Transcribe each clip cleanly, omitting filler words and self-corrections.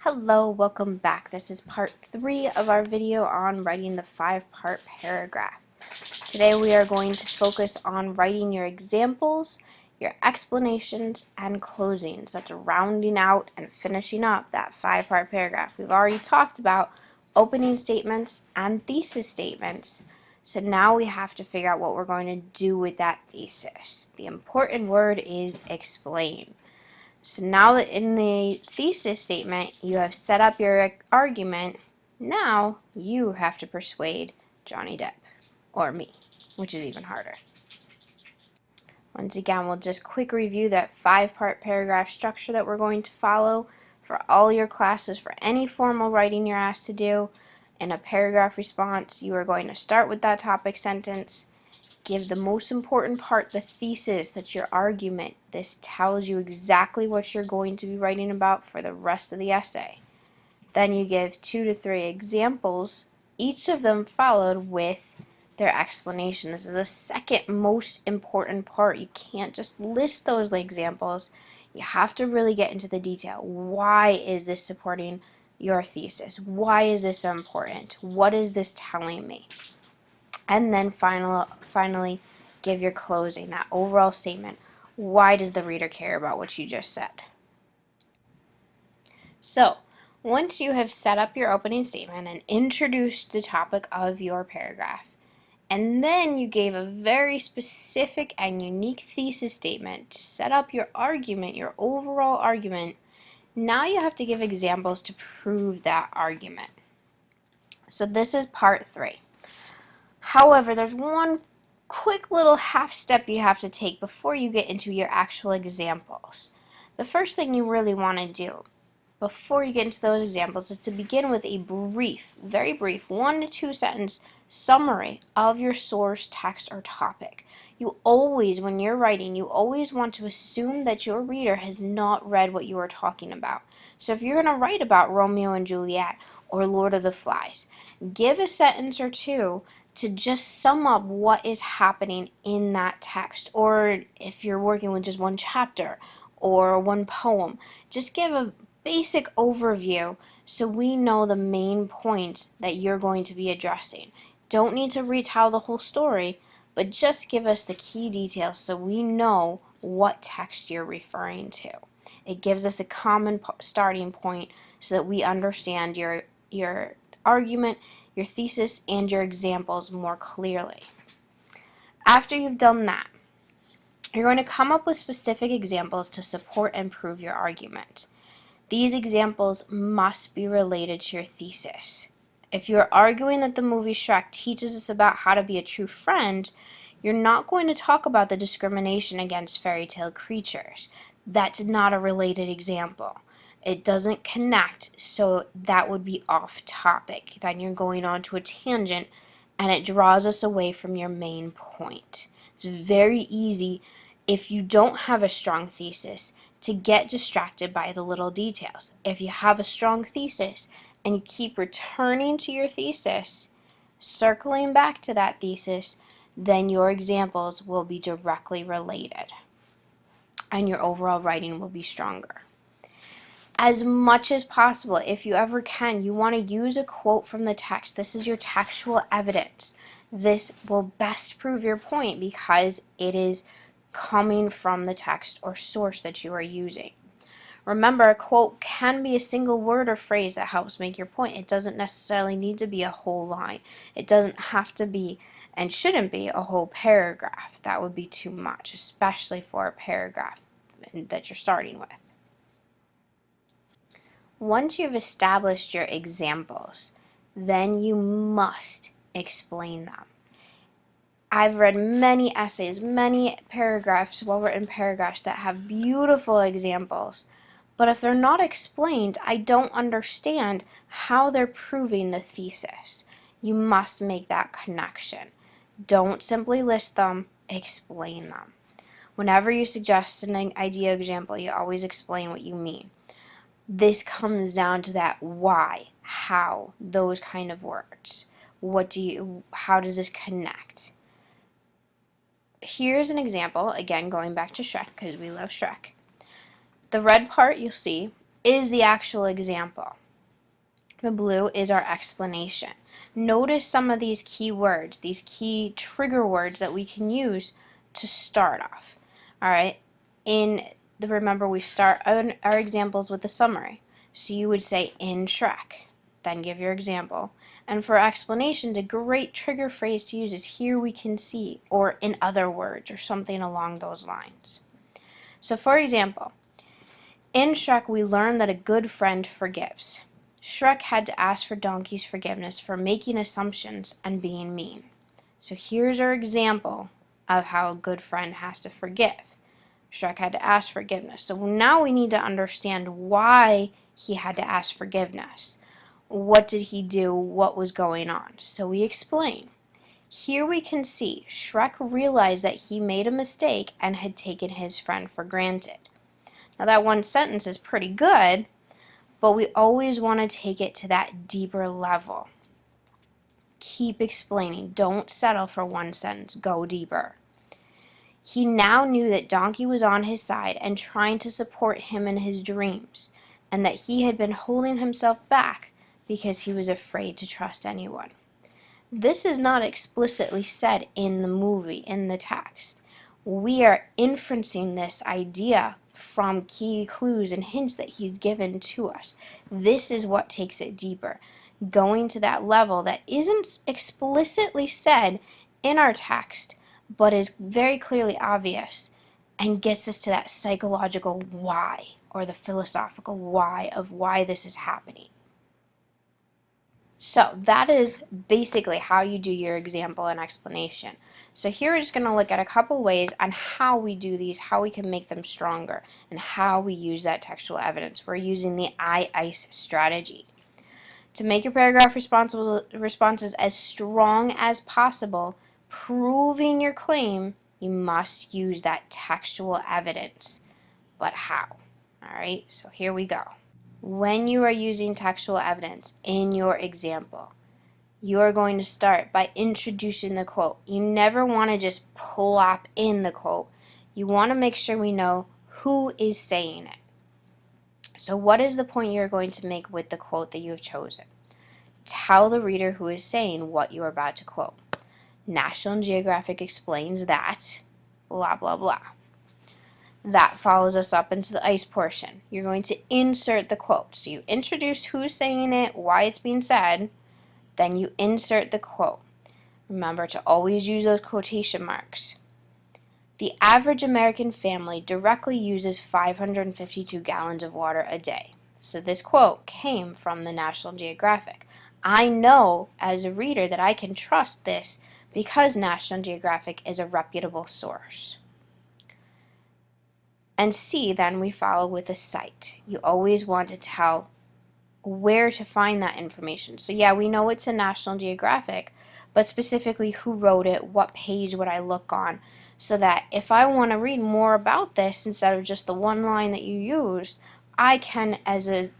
Hello, welcome back. This is part 3 of our video on writing the 5-part paragraph. Today we are going to focus on writing your examples, your explanations, and closings. That's rounding out and finishing up that 5-part paragraph. We've already talked about opening statements and thesis statements. So now we have to figure out what we're going to do with that thesis. The important word is explain. So now that in the thesis statement you have set up your argument, now you have to persuade Johnny Depp, or me, which is even harder. Once again, we'll just quick review that 5-part paragraph structure that we're going to follow for all your classes. For any formal writing you're asked to do in a paragraph response, you are going to start with that topic sentence. Give the most important part, the thesis, that's your argument. This tells you exactly what you're going to be writing about for the rest of the essay. Then you give 2 to 3 examples, each of them followed with their explanation. This is the second most important part. You can't just list those examples. You have to really get into the detail. Why is this supporting your thesis? Why is this important? What is this telling me? And then finally, give your closing, that overall statement. Why does the reader care about what you just said? So, once you have set up your opening statement and introduced the topic of your paragraph, and then you gave a very specific and unique thesis statement to set up your argument, your overall argument, now you have to give examples to prove that argument. So this is part 3. However, there's one quick little half step you have to take before you get into your actual examples. The first thing you really want to do before you get into those examples is to begin with a brief, very brief, 1 to 2 sentence summary of your source, text, or topic. You always, when you're writing, you always want to assume that your reader has not read what you are talking about. So if you're going to write about Romeo and Juliet or Lord of the Flies, give a sentence or two to just sum up what is happening in that text, or if you're working with just one chapter or one poem, just give a basic overview so we know the main points that you're going to be addressing. Don't need to retell the whole story, but just give us the key details so we know what text you're referring to. It gives us a common starting point so that we understand your argument, your thesis, and your examples more clearly. After you've done that, you're going to come up with specific examples to support and prove your argument. These examples must be related to your thesis. If you're arguing that the movie Shrek teaches us about how to be a true friend, you're not going to talk about the discrimination against fairy tale creatures. That's not a related example. It doesn't connect, so that would be off topic. Then you're going on to a tangent, and it draws us away from your main point. It's very easy, if you don't have a strong thesis, to get distracted by the little details. If you have a strong thesis and you keep returning to your thesis, circling back to that thesis, then your examples will be directly related and your overall writing will be stronger. As much as possible, if you ever can, you want to use a quote from the text. This is your textual evidence. This will best prove your point because it is coming from the text or source that you are using. Remember, a quote can be a single word or phrase that helps make your point. It doesn't necessarily need to be a whole line. It doesn't have to be and shouldn't be a whole paragraph. That would be too much, especially for a paragraph that you're starting with. Once you've established your examples, then you must explain them. I've read many essays, many paragraphs, well-written paragraphs that have beautiful examples, but if they're not explained, I don't understand how they're proving the thesis. You must make that connection. Don't simply list them, explain them. Whenever you suggest an idea example, you always explain what you mean. This comes down to that why, how, those kind of words. How does this connect? Here's an example, again going back to Shrek because we love Shrek. The red part you'll see is the actual example. The blue is our explanation. Notice some of these key words, these key trigger words that we can use to start off. All right. Remember, we start our examples with the summary. So you would say in Shrek, then give your example. And for explanations, a great trigger phrase to use is here we can see, or in other words, or something along those lines. So for example, in Shrek, we learn that a good friend forgives. Shrek had to ask for Donkey's forgiveness for making assumptions and being mean. So here's our example of how a good friend has to forgive. Shrek had to ask forgiveness. So now we need to understand why he had to ask forgiveness. What did he do? What was going on? So we explain. Here we can see Shrek realized that he made a mistake and had taken his friend for granted. Now that one sentence is pretty good, but we always want to take it to that deeper level. Keep explaining. Don't settle for one sentence. Go deeper. He now knew that Donkey was on his side and trying to support him in his dreams, and that he had been holding himself back because he was afraid to trust anyone. This is not explicitly said in the movie, in the text. We are inferencing this idea from key clues and hints that he's given to us. This is what takes it deeper, going to that level that isn't explicitly said in our text, but is very clearly obvious and gets us to that psychological why, or the philosophical why of why this is happening. So that is basically how you do your example and explanation. So here we're just going to look at a couple ways on how we do these, how we can make them stronger, and how we use that textual evidence. We're using the I-ICE strategy. To make your paragraph responses as strong as possible, proving your claim, you must use that textual evidence. But how? All right, so here we go. When you are using textual evidence in your example, you are going to start by introducing the quote. You never want to just plop in the quote. You want to make sure we know who is saying it. So what is the point you're going to make with the quote that you have chosen? Tell the reader who is saying what you are about to quote. National Geographic explains that, blah, blah, blah. That follows us up into the ICE portion. You're going to insert the quote. So you introduce who's saying it, why it's being said, then you insert the quote. Remember to always use those quotation marks. The average American family directly uses 552 gallons of water a day. So this quote came from the National Geographic. I know as a reader that I can trust this because National Geographic is a reputable source. And C, then we follow with a cite. You always want to tell where to find that information. So yeah, we know it's a National Geographic, but specifically who wrote it, what page would I look on, so that if I want to read more about this instead of just the one line that you used, I can, as a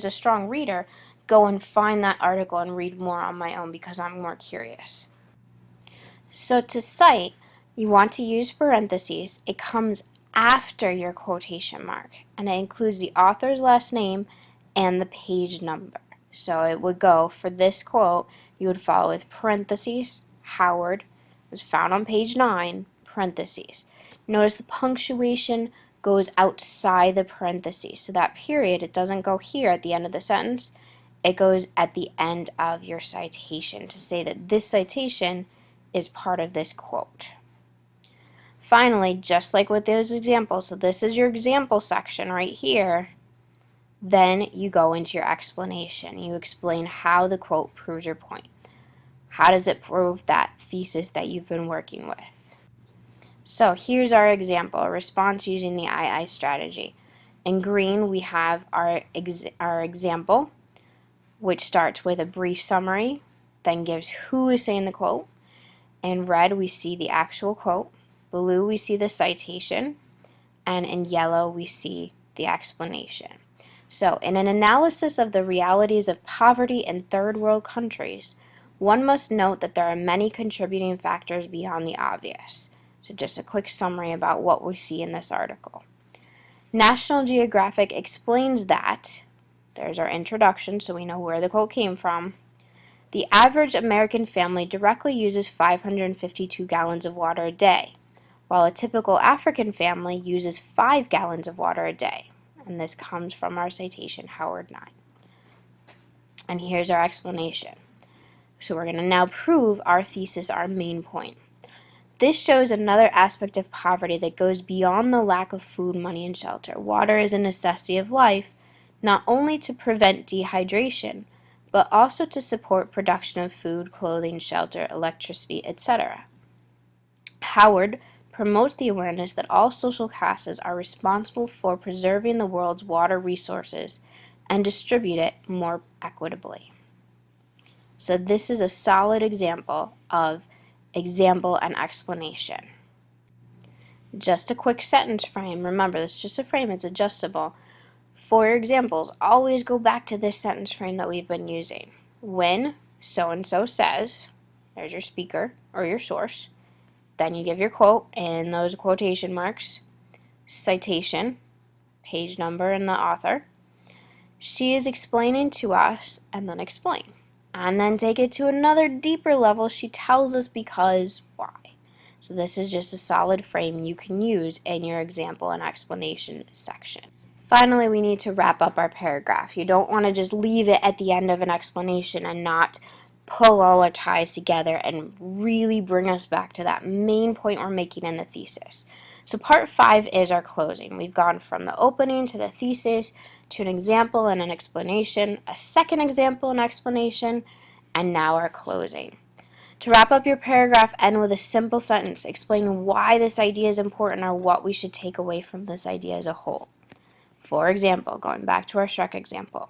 strong reader, go and find that article and read more on my own because I'm more curious. So to cite, you want to use parentheses. It comes after your quotation mark, and it includes the author's last name and the page number. So it would go, for this quote, you would follow with parentheses, Howard, was found on page 9, parentheses. Notice the punctuation goes outside the parentheses. So that period, it doesn't go here at the end of the sentence. It goes at the end of your citation to say that this citation is part of this quote. Finally, just like with those examples, so this is your example section right here, then you go into your explanation. You explain how the quote proves your point. How does it prove that thesis that you've been working with? So here's our example, a response using the I-ICE strategy. In green, we have our example, which starts with a brief summary, then gives who is saying the quote. In red, we see the actual quote. Blue, we see the citation. And in yellow, we see the explanation. So, in an analysis of the realities of poverty in third world countries, one must note that there are many contributing factors beyond the obvious. So just a quick summary about what we see in this article. National Geographic explains that, there's our introduction so we know where the quote came from, the average American family directly uses 552 gallons of water a day, while a typical African family uses 5 gallons of water a day. And this comes from our citation, Howard 9. And here's our explanation. So we're going to now prove our thesis, our main point. This shows another aspect of poverty that goes beyond the lack of food, money, and shelter. Water is a necessity of life, not only to prevent dehydration, but also to support production of food, clothing, shelter, electricity, etc. Howard promotes the awareness that all social classes are responsible for preserving the world's water resources and distribute it more equitably. So this is a solid example of example and explanation. Just a quick sentence frame. Remember, this is just a frame, it's adjustable. For your examples, always go back to this sentence frame that we've been using. When so-and-so says, there's your speaker or your source, then you give your quote and those quotation marks, citation, page number, and the author. She is explaining to us, and then explain. And then take it to another deeper level. She tells us because, why. So this is just a solid frame you can use in your example and explanation section. Finally, we need to wrap up our paragraph. You don't want to just leave it at the end of an explanation and not pull all our ties together and really bring us back to that main point we're making in the thesis. So part 5 is our closing. We've gone from the opening to the thesis to an example and an explanation, a second example and explanation, and now our closing. To wrap up your paragraph, end with a simple sentence explaining why this idea is important or what we should take away from this idea as a whole. For example, going back to our Shrek example,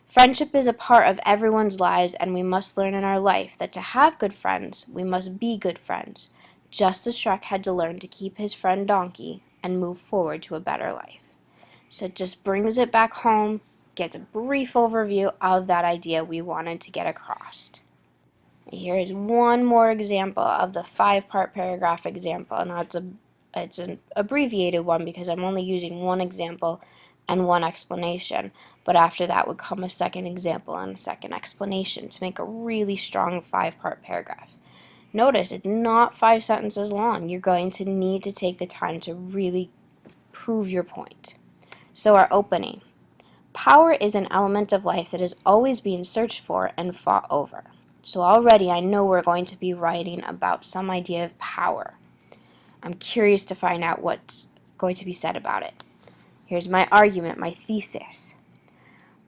friendship is a part of everyone's lives, and we must learn in our life that to have good friends, we must be good friends, just as Shrek had to learn to keep his friend Donkey and move forward to a better life. So it just brings it back home, gets a brief overview of that idea we wanted to get across. Here is one more example of the 5-part paragraph example, and it's an abbreviated one because I'm only using one example and one explanation, but after that would come a second example and a second explanation to make a really strong 5-part paragraph. Notice it's not 5 sentences long. You're going to need to take the time to really prove your point. So our opening. Power is an element of life that is always being searched for and fought over. So already I know we're going to be writing about some idea of power. I'm curious to find out what's going to be said about it. Here's my argument, my thesis.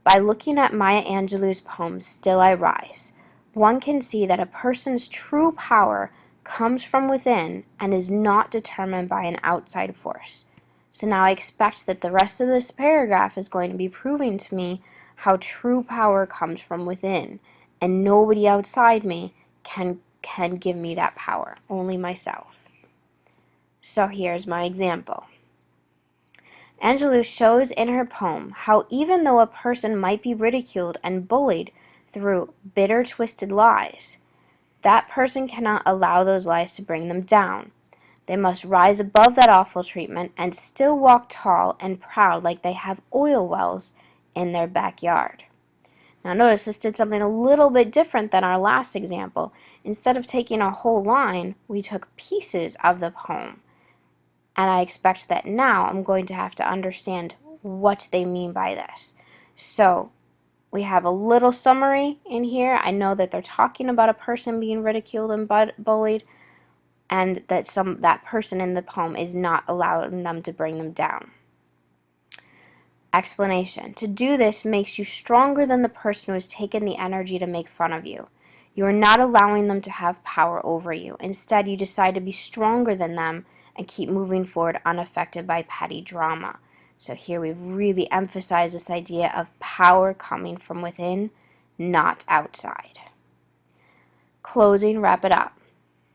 By looking at Maya Angelou's poem, Still I Rise, one can see that a person's true power comes from within and is not determined by an outside force. So now I expect that the rest of this paragraph is going to be proving to me how true power comes from within, and nobody outside me can give me that power, only myself. So here's my example. Angelou shows in her poem how even though a person might be ridiculed and bullied through bitter, twisted lies, that person cannot allow those lies to bring them down. They must rise above that awful treatment and still walk tall and proud like they have oil wells in their backyard. Now notice this did something a little bit different than our last example. Instead of taking a whole line, we took pieces of the poem. And I expect that now I'm going to have to understand what they mean by this. So we have a little summary in here. I know that they're talking about a person being ridiculed and bullied, and that that person in the poem is not allowing them to bring them down. Explanation. To do this makes you stronger than the person who has taken the energy to make fun of you. You are not allowing them to have power over you. Instead, you decide to be stronger than them and keep moving forward unaffected by petty drama. So here we've really emphasized this idea of power coming from within, not outside. Closing, wrap it up.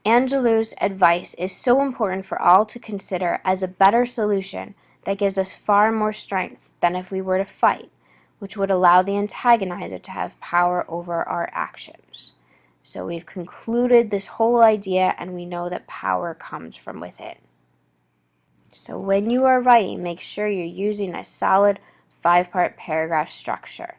Angelou's advice is so important for all to consider as a better solution that gives us far more strength than if we were to fight, which would allow the antagonizer to have power over our actions. So we've concluded this whole idea, and we know that power comes from within. So when you are writing, make sure you're using a solid 5-part paragraph structure.